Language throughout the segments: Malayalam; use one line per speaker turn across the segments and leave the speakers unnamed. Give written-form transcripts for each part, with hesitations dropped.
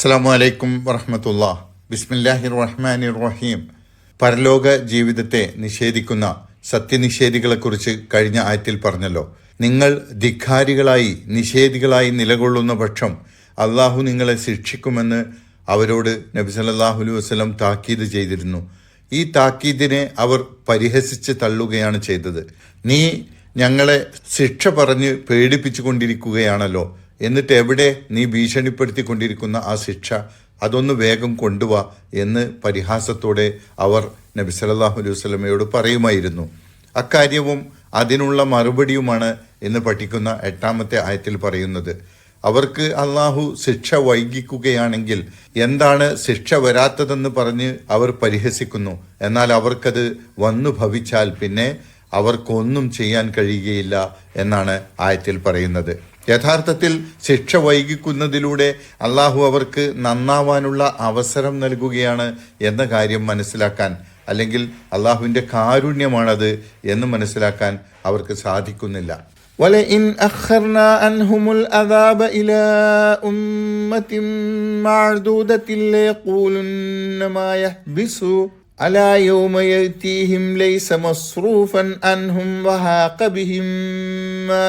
അസ്സലാമു അലൈക്കും വറഹ്മത്തുള്ളാഹി. ബിസ്മില്ലാഹിർ റഹ്മാനിർ റഹീം. പരലോക ജീവിതത്തെ നിഷേധിക്കുന്ന സത്യനിഷേധികളെക്കുറിച്ച് കഴിഞ്ഞ ആയത്തിൽ പറഞ്ഞല്ലോ, നിങ്ങൾ ധിക്കാരികളായി നിഷേധികളായി നിലകൊള്ളുന്ന പക്ഷം അള്ളാഹു നിങ്ങളെ ശിക്ഷിക്കുമെന്ന് അവരോട് നബി സല്ലല്ലാഹു അലൈഹി വസല്ലം താക്കീത് ചെയ്തിരുന്നു. ഈ താക്കീതിനെ അവർ പരിഹസിച്ച് തള്ളുകയാണ് ചെയ്തത്. നീ ഞങ്ങളെ ശിക്ഷ പറഞ്ഞ് പേടിപ്പിച്ചു കൊണ്ടിരിക്കുകയാണല്ലോ, എന്നിട്ട് എവിടെ നീ ഭീഷണിപ്പെടുത്തിക്കൊണ്ടിരിക്കുന്ന ആ ശിക്ഷ, അതൊന്ന് വേഗം കൊണ്ടുവാ എന്ന് പരിഹാസത്തോടെ അവർ നബി സല്ലല്ലാഹു അലൈഹി വസല്ലമയോട് പറയുമായിരുന്നു. അക്കാര്യവും അതിനുള്ള മറുപടിയുമാണ് ഇന്ന് പഠിക്കുന്ന 8-ാമത്തെ ആയത്തിൽ പറയുന്നത്. അവർക്ക് അള്ളാഹു ശിക്ഷ വൈകിക്കുകയാണെങ്കിൽ എന്താണ് ശിക്ഷ വരാത്തതെന്ന് പറഞ്ഞ് അവർ പരിഹസിക്കുന്നു. എന്നാൽ അവർക്കത് വന്നു ഭവിച്ചാൽ പിന്നെ അവർക്കൊന്നും ചെയ്യാൻ കഴിയുകയില്ല എന്നാണ് ആയത്തിൽ പറയുന്നത്. യഥാർത്ഥത്തിൽ ശിക്ഷ വൈകിക്കുന്നതിലൂടെ അള്ളാഹു അവർക്ക് നന്നാവാനുള്ള അവസരം നൽകുകയാണ് എന്ന കാര്യം മനസ്സിലാക്കാൻ, അല്ലെങ്കിൽ അള്ളാഹുവിൻ്റെ കാരുണ്യമാണത് എന്ന് മനസ്സിലാക്കാൻ അവർക്ക് സാധിക്കുന്നില്ല.
وَلَئِنْ أَخَّرْنَا عَنْهُمُ الْعَذَابَ إِلَى أُمَّةٍ مَّعْدُودَةٍ لَيَقُولُنَّ مَا يَحْبِسُ أَلَا يَوْمَ يَأْتِيهِمْ لَيْسَ مَصْرُوفًا عَنْهُمْ وَحَاقَ بِهِم مَّا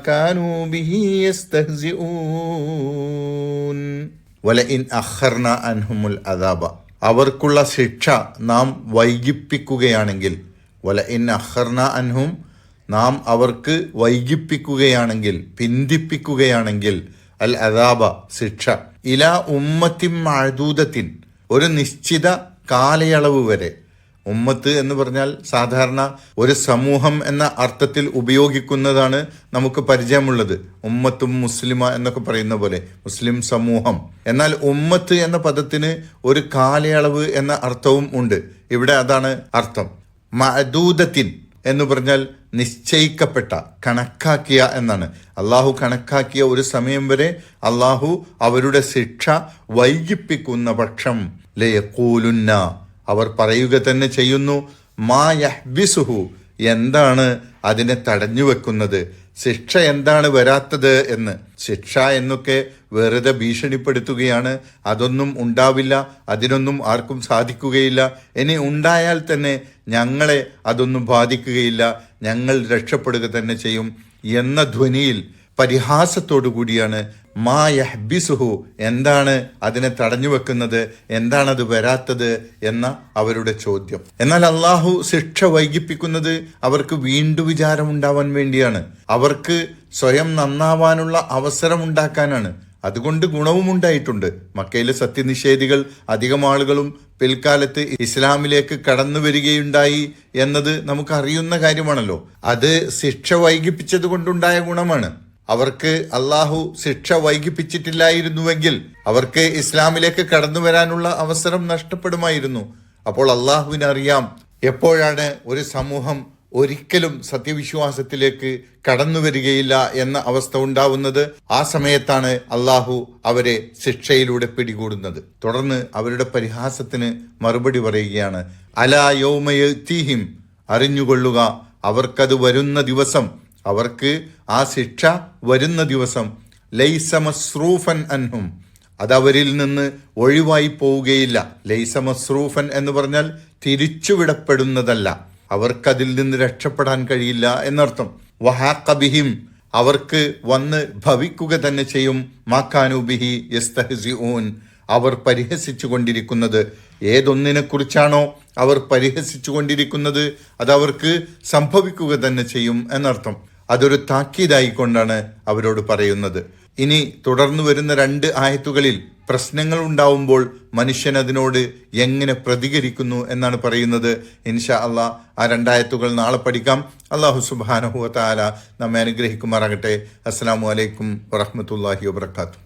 كَانُوا بِهِ يَسْتَهْزِئُونَ.
വലഇൻ അഖർന അൻഹുമുൽ അദാബ, അവർക്കുള്ള ശിക്ഷ നാം വൈകിപ്പിക്കുകയാണെങ്കിൽ, വലഇൻ അഖർന അൻഹും, നാം അവർക്ക് വൈകിപ്പിക്കുകയാണെങ്കിൽ, പിന്തിപ്പിക്കുകയാണെങ്കിൽ, അൽ അദാബ ശിക്ഷ, ഇല ഉമ്മത്തിൻ മഅദൂദത്തിൻ, ഒരു നിശ്ചിത കാലയളവ് വരെ. ഉമ്മത്ത് എന്ന് പറഞ്ഞാൽ സാധാരണ ഒരു സമൂഹം എന്ന അർത്ഥത്തിൽ ഉപയോഗിക്കുന്നതാണ് നമുക്ക് പരിചയമുള്ളത്. ഉമ്മത്തും മുസ്ലിമ എന്നൊക്കെ പറയുന്ന പോലെ മുസ്ലിം സമൂഹം. എന്നാൽ ഉമ്മത്ത് എന്ന പദത്തിന് ഒരു കാലയളവ് എന്ന അർത്ഥവും ഉണ്ട്. ഇവിടെ അതാണ് അർത്ഥം. മഅദൂദത്തിൻ എന്ന് പറഞ്ഞാൽ നിശ്ചയിക്കപ്പെട്ട, കണക്കാക്കിയ എന്നാണ്. അള്ളാഹു കണക്കാക്കിയ ഒരു സമയം വരെ അള്ളാഹു അവരുടെ ശിക്ഷ വൈകിപ്പിക്കുന്ന പക്ഷം ലയഖൂലുന്ന, അവർ പറയുക തന്നെ ചെയ്യുന്നു, മാ യഹ്ബിസുഹു, എന്താണ് അതിനെ തടഞ്ഞു വെക്കുന്നത്, ശിക്ഷ എന്താണ് വരാത്തത് എന്ന്. ശിക്ഷ എന്നൊക്കെ വെറുതെ ഭീഷണിപ്പെടുത്തുകയാണ്. അതൊന്നും ഉണ്ടാവില്ല, അതിനൊന്നും ആർക്കും സാധിക്കുകയില്ല. ഇനി ഉണ്ടായാൽ തന്നെ ഞങ്ങളെ അതൊന്നും ബാധിക്കുകയില്ല, ഞങ്ങൾ രക്ഷപ്പെടുക തന്നെ ചെയ്യും എന്ന ധ്വനിയിൽ പരിഹാസത്തോടു കൂടിയാണ് മാ യഹ്ബിസുഹു, എന്താണ് അതിനെ തടഞ്ഞു വെക്കുന്നത്, എന്താണത് വരാത്തത് എന്ന അവരുടെ ചോദ്യം. എന്നാൽ അള്ളാഹു ശിക്ഷ വൈകിപ്പിക്കുന്നത് അവർക്ക് വീണ്ടും വിചാരം ഉണ്ടാവാൻ വേണ്ടിയാണ്, അവർക്ക് സ്വയം നന്നാവാനുള്ള അവസരം ഉണ്ടാക്കാനാണ്. അതുകൊണ്ട് ഗുണവും ഉണ്ടായിട്ടുണ്ട്. മക്കയിലെ സത്യനിഷേധികൾ അധികം ആളുകളും പിൽക്കാലത്ത് ഇസ്ലാമിലേക്ക് കടന്നു വരികയുണ്ടായി എന്നത് നമുക്ക് അറിയുന്ന കാര്യമാണല്ലോ. അത് ശിക്ഷ വൈകിപ്പിച്ചത് കൊണ്ടുണ്ടായ ഗുണമാണ്. അവർക്ക് അള്ളാഹു ശിക്ഷ വൈകിപ്പിച്ചിട്ടില്ലായിരുന്നുവെങ്കിൽ അവർക്ക് ഇസ്ലാമിലേക്ക് കടന്നു വരാനുള്ള അവസരം നഷ്ടപ്പെടുമായിരുന്നു. അപ്പോൾ അള്ളാഹുവിനറിയാം എപ്പോഴാണ് ഒരു സമൂഹം ഒരിക്കലും സത്യവിശ്വാസത്തിലേക്ക് കടന്നു വരികയില്ല എന്ന അവസ്ഥ ഉണ്ടാവുന്നത്. ആ സമയത്താണ് അള്ളാഹു അവരെ ശിക്ഷയിലൂടെ പിടികൂടുന്നത്. തുടർന്ന് അവരുടെ പരിഹാസത്തിന് മറുപടി പറയുകയാണ്, അലാ യൗമ യഅ്തീഹിം, അറിഞ്ഞുകൊള്ളുക, അവർക്കത് വരുന്ന ദിവസം, അവർക്ക് ആ ശിക്ഷ വരുന്ന ദിവസം, ലൈസ മസ്റൂഫൻ അൻഹും, അതവരിൽ നിന്ന് ഒഴിവായി പോവുകയില്ല. ലൈസ മസ്റൂഫൻ എന്ന് പറഞ്ഞാൽ തിരിച്ചുവിടപ്പെടുന്നതല്ല, അവർക്കതിൽ നിന്ന് രക്ഷപ്പെടാൻ കഴിയില്ല എന്നർത്ഥം. വഹാഖ ബിഹിം, അവർക്ക് വന്ന് ഭവിക്കുക തന്നെ ചെയ്യും. മാക്കാനു ബിഹി യസ്തഹ്സിഊൻ, അവർ പരിഹസിച്ചു കൊണ്ടിരിക്കുന്നത്, ഏതൊന്നിനെ കുറിച്ചാണോ അവർ പരിഹസിച്ചു കൊണ്ടിരിക്കുന്നത് അതവർക്ക് സംഭവിക്കുക തന്നെ ചെയ്യും എന്നർത്ഥം. അതൊരു താക്കീതായിക്കൊണ്ടാണ് അവരോട് പറയുന്നത്. ഇനി തുടർന്നു വരുന്ന 2 ആയത്തുകളിൽ പ്രശ്നങ്ങൾ ഉണ്ടാവുമ്പോൾ മനുഷ്യൻ അതിനോട് എങ്ങനെ പ്രതികരിക്കുന്നു എന്നാണ് പറയുന്നത്. ഇൻഷാ അള്ളാഹ് ആ 2 ആയത്തുകൾ നാളെ പഠിക്കാം. അള്ളാഹു സുബ്ഹാനഹു വ തആല നമ്മെ അനുഗ്രഹിക്കുമാറാകട്ടെ. അസ്സലാമു അലൈക്കും വറഹ്മത്തുള്ളാഹി വബറകാതുഹു.